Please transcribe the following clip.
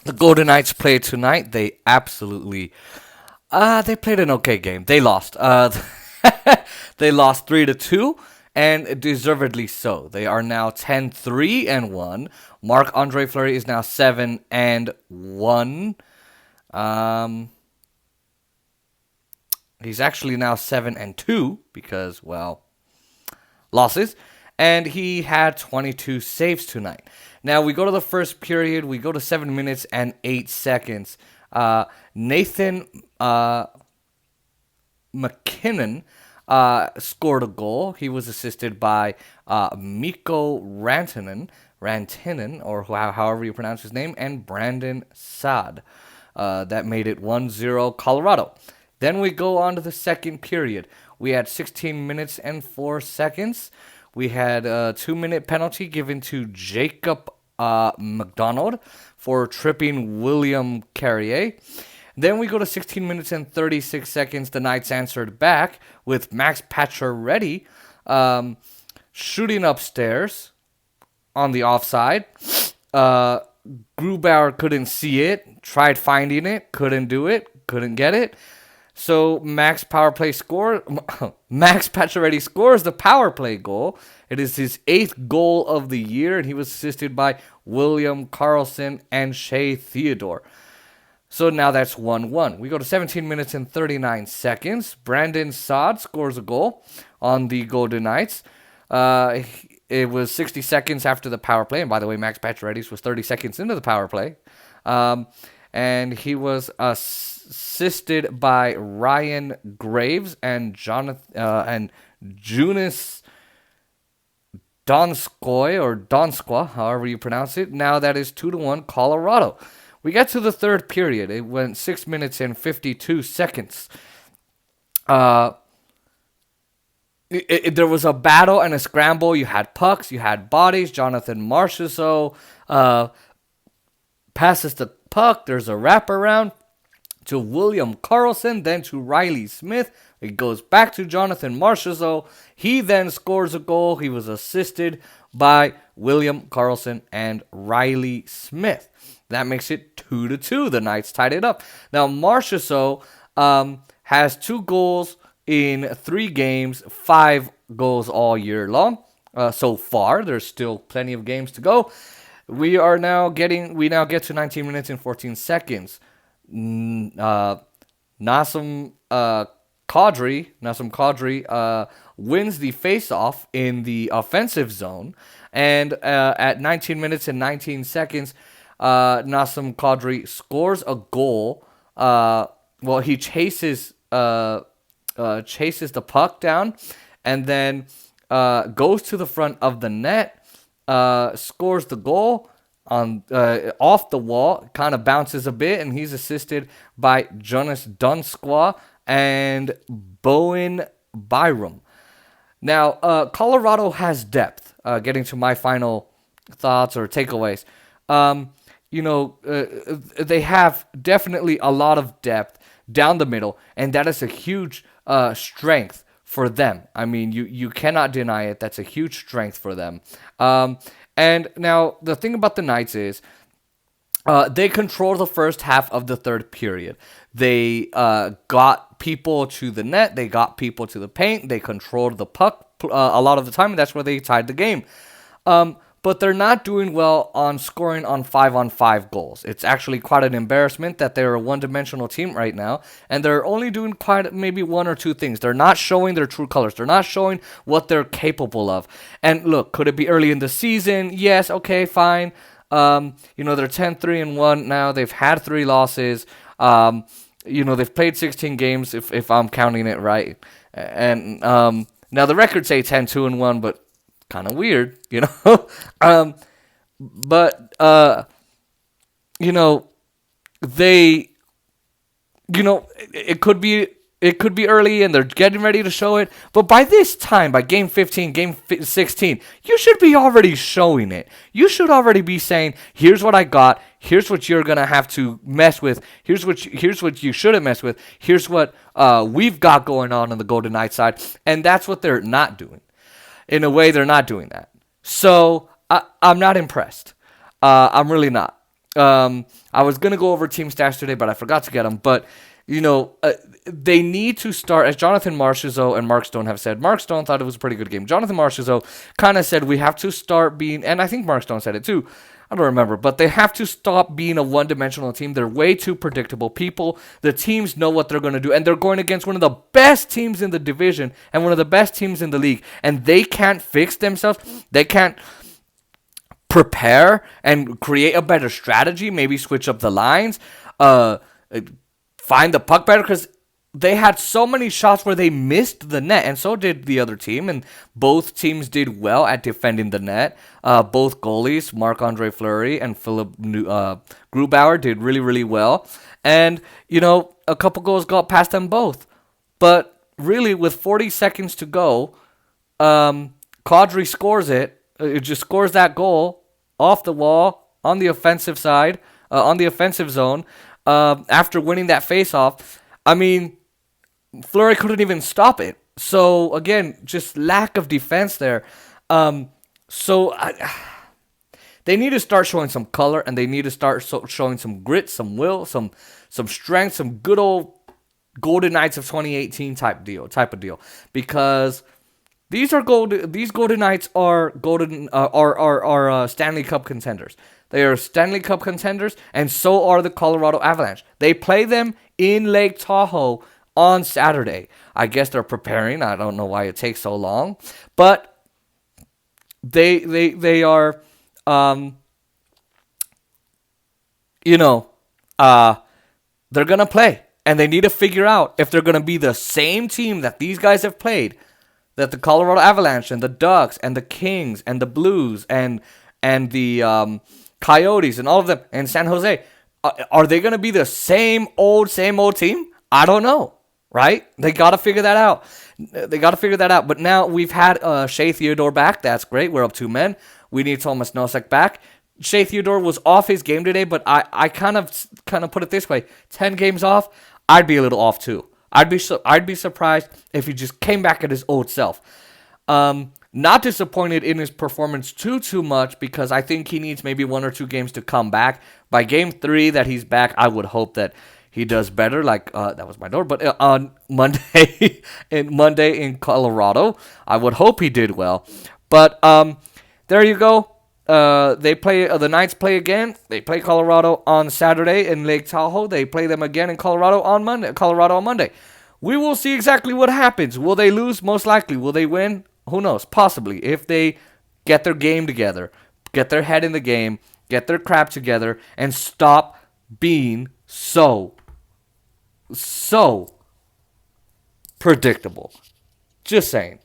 The Golden Knights played tonight. They played an okay game. They lost. They lost 3-2, and deservedly so. They are now 10-3-1. Marc Andre Fleury is now 7-1. Um, he's actually now 7-2 because, well, losses, and he had 22 saves tonight. Now we go to the first period. We go to 7 minutes and 8 seconds. Nathan McKinnon scored a goal. He was assisted by Mikko Rantanen, or however you pronounce his name, and Brandon Saad. That made it 1-0 Colorado. Then we go on to the second period. We had 16 minutes and 4 seconds. We had a 2-minute penalty given to Jacob McDonald for tripping William Carrier. Then we go to 16 minutes and 36 seconds. The Knights answered back with Max Pacioretty shooting upstairs on the offside. Grubauer couldn't see it, tried finding it, couldn't do it, couldn't get it. So Max Pacioretty scores the power play goal. It is his 8th goal of the year, and he was assisted by William Karlsson and Shea Theodore. So now that's 1-1. We go to 17 minutes and 39 seconds. Brandon Saad scores a goal on the Golden Knights. It was 60 seconds after the power play. And by the way, Max Pacioretty was 30 seconds into the power play. And he was assisted by Ryan Graves and Jonas Donskoy, however you pronounce it. Now that is 2-1 Colorado. We get to the third period. It went 6 minutes and 52 seconds. There was a battle and a scramble. You had pucks, you had bodies. Jonathan Marchessault passes the puck. There's a wraparound to William Karlsson, then to Riley Smith. It goes back to Jonathan Marchessault. He then scores a goal. He was assisted by William Karlsson and Riley Smith. That makes it 2-2. The Knights tied it up. Now, Marchessault has 2 goals in 3 games, 5 goals all year long. So far, there's still plenty of games to go. We now get to 19 minutes and 14 seconds. Nassim Kadri wins the face-off in the offensive zone, and at 19 minutes and 19 seconds, Nassim Kadri scores a goal. He chases the puck down, and then goes to the front of the net, scores the goal on off the wall, kind of bounces a bit, and he's assisted by Jonas Donskoy and Bowen Byram. Now, Colorado has depth. Getting to my final thoughts or takeaways. They have definitely a lot of depth down the middle, and that is a huge strength for them. I mean, you cannot deny it. That's a huge strength for them. And now the thing about the Knights is they control the first half of the third period. They got people to the net. They got people to the paint. They controlled the puck a lot of the time, and that's where they tied the game. But they're not doing well on scoring on 5-on-5 goals. It's actually quite an embarrassment that they're a one-dimensional team right now, and they're only doing quite maybe 1 or 2 things. They're not showing their true colors. They're not showing what they're capable of. And look, could it be early in the season? Yes, okay, fine. They're 10-3-1 now. They've had 3 losses. They've played 16 games, if I'm counting it right. And now the records say 10-2-1, but kind of weird, they, it could be early and they're getting ready to show it, but by this time, by game 15, game 16, you should be already showing it. You should already be saying, here's what I got, here's what you're gonna have to mess with, here's what you shouldn't mess with, here's what we've got going on the Golden Knights side, and that's what they're not doing. In a way, they're not doing that. So I'm not impressed. I'm really not. I was gonna go over team stats today, but I forgot to get them. But they need to start, as Jonathan Marchessault and Mark Stone have said. Mark Stone thought it was a pretty good game. Jonathan Marchessault kind of said we have to start being, and I think Mark Stone said it too. I don't remember, but they have to stop being a one-dimensional team. They're way too predictable. The teams know what they're going to do, and they're going against one of the best teams in the division and one of the best teams in the league, and they can't fix themselves. They can't prepare and create a better strategy, maybe switch up the lines, find the puck better, because they had so many shots where they missed the net, and so did the other team, and both teams did well at defending the net. Both goalies, Marc-Andre Fleury and Philip Grubauer, did really, really well, and, a couple goals got past them both. But really, with 40 seconds to go, Kadri scores it. It just scores that goal off the wall on the offensive side, on the offensive zone, after winning that faceoff. I mean, Fleury couldn't even stop it. So again, just lack of defense there. They need to start showing some color, and they need to start showing some grit, some will, some strength, some good old Golden Knights of 2018 type of deal, because these Golden Knights are Stanley Cup contenders. They are Stanley Cup contenders, and so are the Colorado Avalanche. They play them in Lake Tahoe on Saturday. I guess they're preparing. I don't know why it takes so long, but they are, they're gonna play, and they need to figure out if they're gonna be the same team that these guys have played, that the Colorado Avalanche and the Ducks and the Kings and the Blues and the Coyotes and all of them and San Jose. Are they going to be the same old team? I don't know, right? They got to figure that out. But now we've had Shea Theodore back. That's great. We're up 2 men. We need Thomas Nosek back. Shea Theodore was off his game today, but I kind of put it this way: 10 games off, I'd be a little off too. I'd be surprised if he just came back at his old self. Not disappointed in his performance too much, because I think he needs maybe 1 or 2 games to come back. By game 3 that he's back, I would hope that he does better. Like that was my door, but on Monday in Colorado, I would hope he did well. But there you go. The Knights play again. They play Colorado on Saturday in Lake Tahoe. They play them again in Colorado on Monday. We will see exactly what happens. Will they lose? Most likely. Will they win? Who knows? Possibly. If they get their game together, get their head in the game, get their crap together, and stop being so predictable. Just saying.